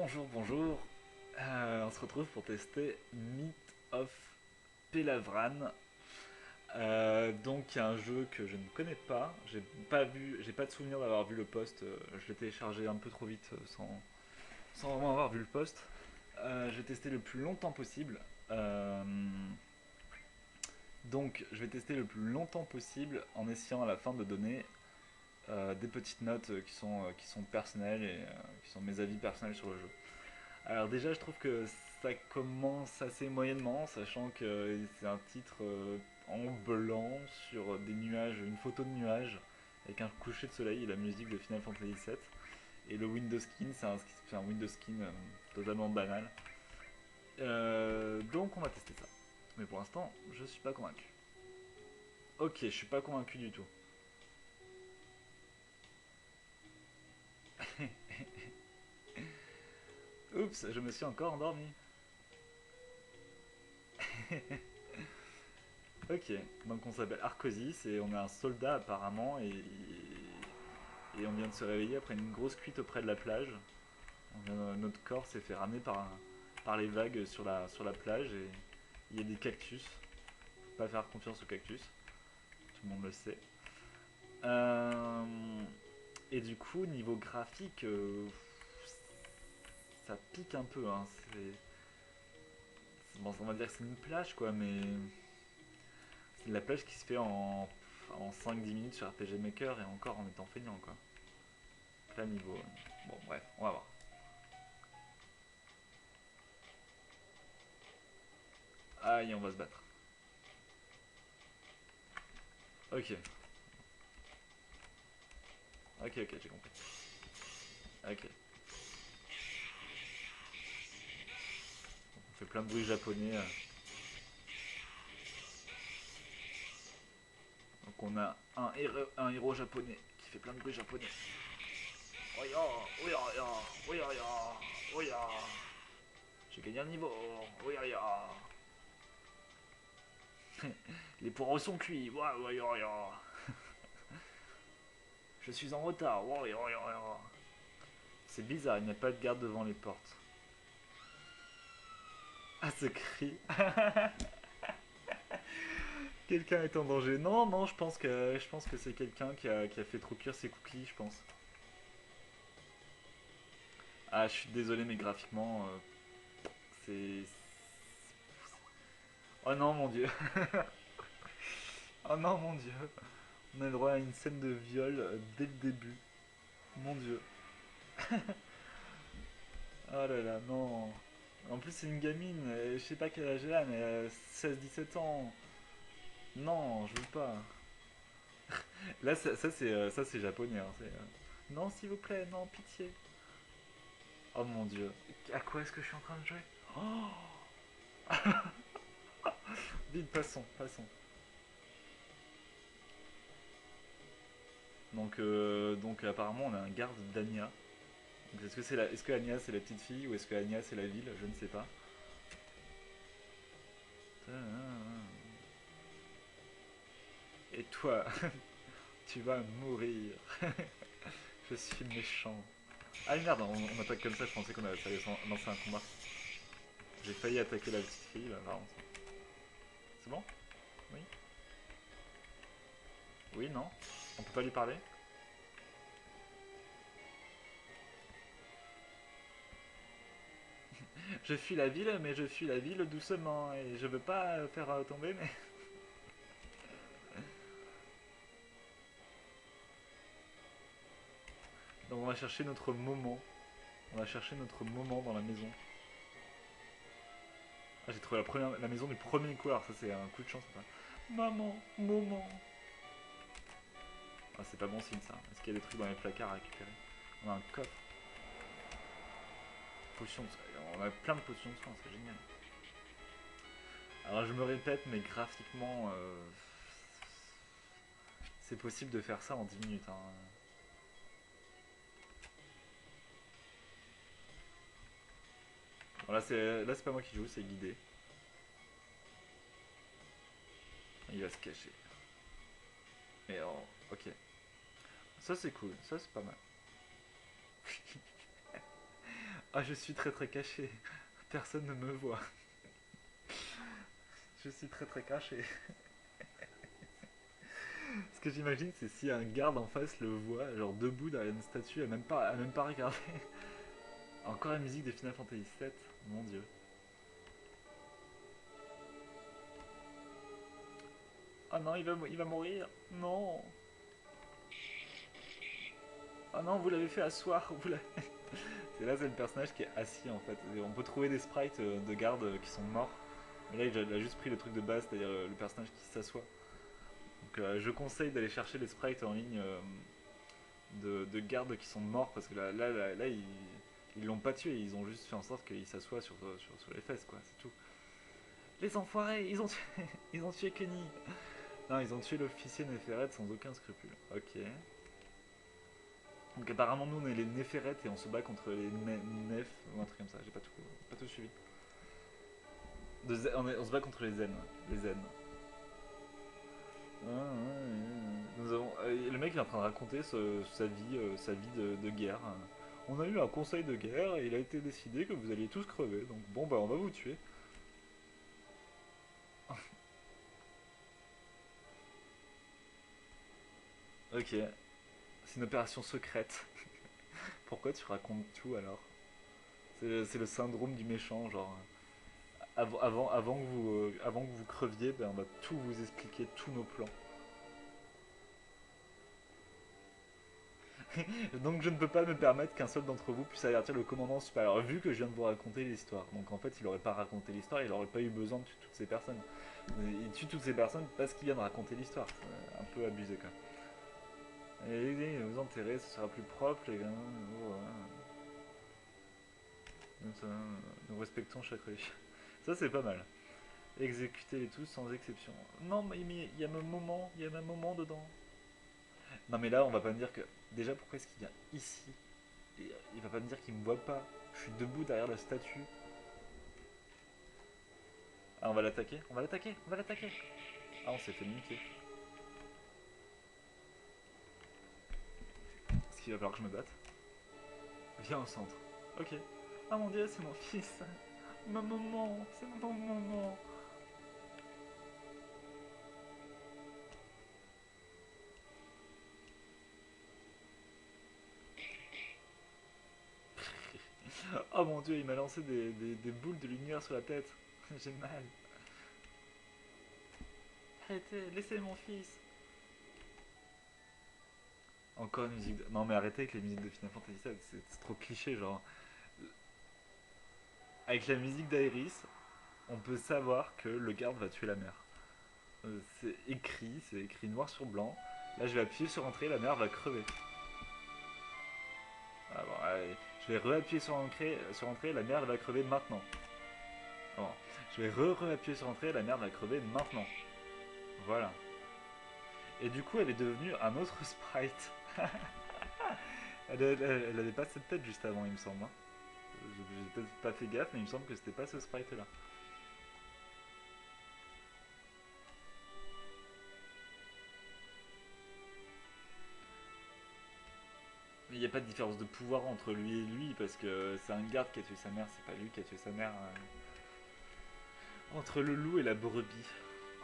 Bonjour, bonjour. On se retrouve pour tester Myth of Pelavran. Donc un jeu que je ne connais pas. J'ai pas de souvenir d'avoir vu le post. Je l'ai téléchargé un peu trop vite sans vraiment avoir vu le post. J'ai testé le plus longtemps possible. Euh, donc je vais tester le plus longtemps possible en essayant à la fin de donner des petites notes qui sont personnelles et qui sont mes avis personnels sur le jeu. Alors déjà, je trouve que ça commence assez moyennement, sachant que c'est un titre en blanc sur des nuages, une photo de nuages avec un coucher de soleil et la musique de Final Fantasy VII. Et le window skin, c'est un window skin totalement banal. Donc on va tester ça. Mais pour l'instant, je suis pas convaincu. Ok, je suis pas convaincu du tout. Oups, je me suis encore endormi. Ok, donc on s'appelle Arcosis et on est un soldat apparemment et on vient de se réveiller après une grosse cuite auprès de la plage. Notre corps s'est fait ramener par les vagues sur la plage et il y a des cactus. Faut pas faire confiance aux cactus, tout le monde le sait. Euh, et du coup, niveau graphique, ça pique un peu. Hein. Bon, on va dire que c'est une plage quoi, mais c'est de la plage qui se fait en 5-10 minutes sur RPG Maker et encore en étant feignant quoi. Là, niveau. Bon, bref, on va voir. Aïe, on va se battre. Ok, ok, j'ai compris. Ok. On fait plein de bruit japonais. Donc on a un héros japonais qui fait plein de bruit japonais. Oya, oya, oya, oya, oya, oya. J'ai gagné un niveau. Oya, oya. Les poireaux sont cuits. Oya, oya, oya. Je suis en retard. Oya, oya, oya. C'est bizarre, il n'y a pas de garde devant les portes. Ah, ce cri. Quelqu'un est en danger. Non, non, je pense que c'est quelqu'un qui a fait trop cuire ses cookies, je pense. Ah, je suis désolé, mais graphiquement, c'est. Oh non, mon dieu. Oh non, mon dieu. On a le droit à une scène de viol dès le début. Mon dieu. Oh là là, non. En plus, c'est une gamine. Je sais pas quel âge elle a, mais 16-17 ans. Non, je veux pas. Là, ça, c'est japonais. Hein, non, s'il vous plaît, non, pitié. Oh mon dieu. À quoi est-ce que je suis en train de jouer? Oh, vite, passons, passons. Donc apparemment, on a un garde d'Anya. Est-ce que Anya c'est la petite fille ou est-ce que Anya c'est la ville? Je ne sais pas. Et toi, tu vas mourir. Je suis méchant. Ah merde, on attaque comme ça, je pensais ça allait lancer un combat. J'ai failli attaquer la petite fille, là, par contre. C'est bon? Oui? Oui, non? On peut pas lui parler? Je fuis la ville, mais je fuis la ville doucement et je veux pas faire tomber, mais. Donc on va chercher notre moment. On va chercher notre moment dans la maison. Ah, j'ai trouvé la maison du premier coup, alors ça c'est un coup de chance. Ça. Maman, moment. Ah, c'est pas bon signe ça. Est-ce qu'il y a des trucs dans les placards à récupérer? On a un coffre. Potion de... On a plein de potions de soins, c'est génial. Alors je me répète, mais graphiquement, c'est possible de faire ça en 10 minutes. Hein. Bon, là c'est pas moi qui joue, c'est guidé. Il va se cacher. Et ok. Ça c'est cool, ça c'est pas mal. Ah, je suis très très caché. Personne ne me voit. Je suis très très caché. Ce que j'imagine, c'est si un garde en face le voit, genre debout derrière une statue, à même pas regarder. Encore la musique de Final Fantasy VII, mon dieu. Oh non, il va mourir. Non. Oh non, vous l'avez fait asseoir. C'est là, c'est le personnage qui est assis en fait. Et on peut trouver des sprites de garde qui sont morts. Mais là, il a juste pris le truc de base, c'est-à-dire le personnage qui s'assoit. Donc je conseille d'aller chercher les sprites en ligne de gardes qui sont morts parce que là, ils l'ont pas tué, ils ont juste fait en sorte qu'il s'assoie sur les fesses, quoi, c'est tout. Les enfoirés, ils ont tué Kenny. Non, ils ont tué l'officier Néphérette sans aucun scrupule. Ok. Donc apparemment, nous, on est les Néphérètes et on se bat contre les Nefs ou un truc comme ça, j'ai pas tout suivi. On se bat contre les Zen. Les Zen. Le mec est en train de raconter sa vie de guerre. On a eu un conseil de guerre et il a été décidé que vous alliez tous crever. Donc bon bah on va vous tuer. Ok, c'est une opération secrète. Pourquoi tu racontes tout alors? C'est le syndrome du méchant, genre avant que vous creviez, ben, on va tout vous expliquer, tous nos plans. Donc je ne peux pas me permettre qu'un seul d'entre vous puisse avertir le commandant supérieur, vu que je viens de vous raconter l'histoire. Donc en fait, il n'aurait pas raconté l'histoire, il n'aurait pas eu besoin de tuer toutes ces personnes. Il tue toutes ces personnes parce qu'il vient de raconter l'histoire. C'est un peu abusé quand même. Et vous enterrer, ce sera plus propre, les gars. Oh, ouais. Nous respectons chaque religion. Ça c'est pas mal. Exécutez-les tous sans exception. Non, mais il y a il y a un moment dedans. Non mais là, on va pas me dire que... Déjà, pourquoi est-ce qu'il vient ici? Et il va pas me dire qu'il me voit pas. Je suis debout derrière la statue. Ah, on va l'attaquer. On va l'attaquer. On va l'attaquer. Ah, on s'est fait niquer. Est-ce qu'il va falloir que je me batte? Viens au centre. Ok. Ah mon dieu, c'est mon fils. Ma maman. C'est mon maman. Oh mon dieu, il m'a lancé des boules de lumière sur la tête. J'ai mal. Arrêtez, laissez mon fils. Encore une musique de... Non mais arrêtez avec les musiques de Final Fantasy VII, c'est trop cliché genre. Avec la musique d'Aeris, on peut savoir que le garde va tuer la mère. C'est écrit noir sur blanc. Là je vais appuyer sur entrée, la mère va crever. Ah bon, allez. Je vais réappuyer sur entrée, la mère va crever maintenant. Bon. Je vais réappuyer sur entrée, la mère va crever maintenant. Voilà. Et du coup elle est devenue un autre sprite. Elle avait pas cette tête juste avant il me semble. Hein. J'ai peut-être pas fait gaffe mais il me semble que c'était pas ce sprite là. Mais il n'y a pas de différence de pouvoir entre lui et lui parce que c'est un garde qui a tué sa mère, c'est pas lui qui a tué sa mère. Entre le loup et la brebis.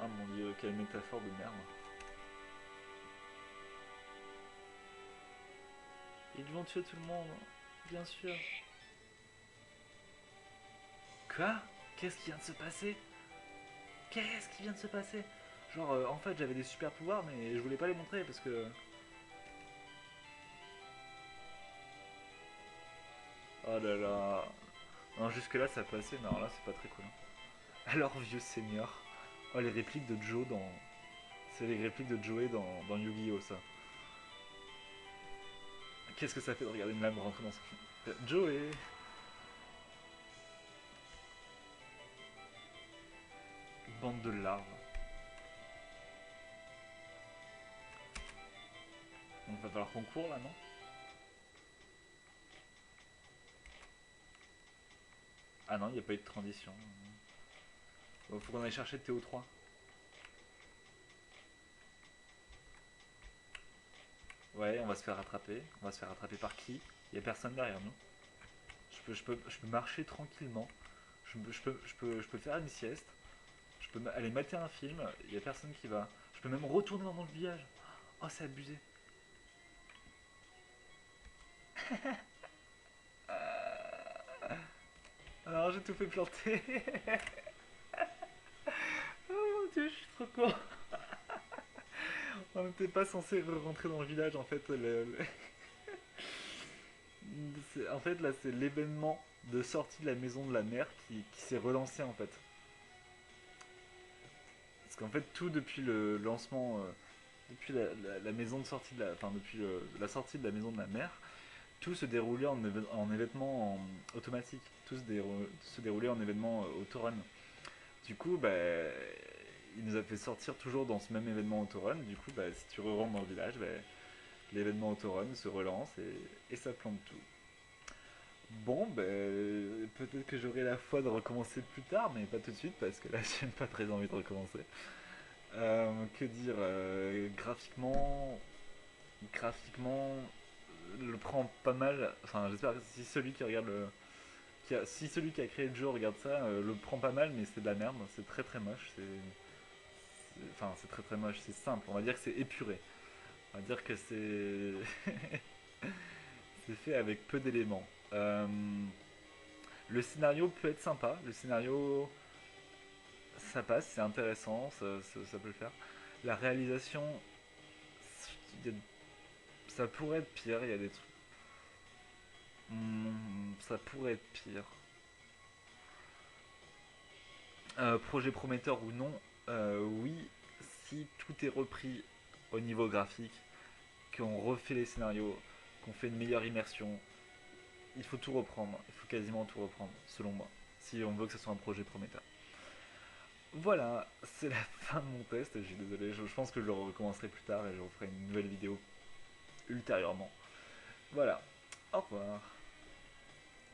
Ah mon dieu, quelle métaphore de merde. Ils vont tuer tout le monde, bien sûr. Quoi? Qu'est-ce qui vient de se passer? Qu'est-ce qui vient de se passer? Genre, en fait, j'avais des super pouvoirs, mais je voulais pas les montrer parce que. Oh là là. Non, jusque-là, ça passait, mais alors là, c'est pas très cool. Hein. Alors, vieux seigneur. Oh, les répliques de Joe dans. C'est les répliques de Joey dans Yu-Gi-Oh! Ça. Qu'est-ce que ça fait de regarder une lame rentrer dans son. Joey! Bande de larves. Donc, va falloir qu'on court là, non? Ah non, il n'y a pas eu de transition. Bon, faut qu'on aille chercher TO3. Ouais, on va se faire rattraper. On va se faire rattraper par qui? Il y a personne derrière nous. je peux marcher tranquillement. Je peux faire une sieste. Je peux aller mater un film. Il n'y a personne qui va. Je peux même retourner dans mon village. Oh, c'est abusé. Alors, j'ai tout fait planter. Oh mon dieu, je suis trop con. On n'était pas censé rentrer dans le village en fait. En fait, là, c'est l'événement de sortie de la maison de la mer qui s'est relancé en fait. Parce qu'en fait, tout depuis le lancement, depuis la maison de sortie de la, enfin depuis la sortie de la maison de la mer, tout se déroulait en événement automatique. Tout se déroulait en événement autorun. Du coup, bah, il nous a fait sortir toujours dans ce même événement autorun. Du coup, bah, si tu re rentres dans le village, bah, l'événement autorun se relance et ça plante tout. Bon, ben, peut-être que j'aurai la foi de recommencer plus tard, mais pas tout de suite parce que là j'ai pas très envie de recommencer. Que dire graphiquement, le prend pas mal. Enfin, j'espère que si celui qui regarde si celui qui a créé le jeu regarde ça, le prend pas mal, mais c'est de la merde. C'est très très moche. Enfin, c'est très très moche. C'est simple. On va dire que c'est épuré. On va dire que c'est c'est fait avec peu d'éléments. Le scénario peut être sympa. Le scénario, ça passe, c'est intéressant, ça peut le faire. La réalisation, y a- ça pourrait être pire. Il y a des trucs. Ça pourrait être pire. Projet prometteur ou non, oui, si tout est repris au niveau graphique, qu'on refait les scénarios, qu'on fait une meilleure immersion, il faut tout reprendre. Il faut quasiment tout reprendre, selon moi, si on veut que ce soit un projet prometteur. Voilà, c'est la fin de mon test. Je suis désolé, je pense que je le recommencerai plus tard et je referai une nouvelle vidéo ultérieurement. Voilà, au revoir.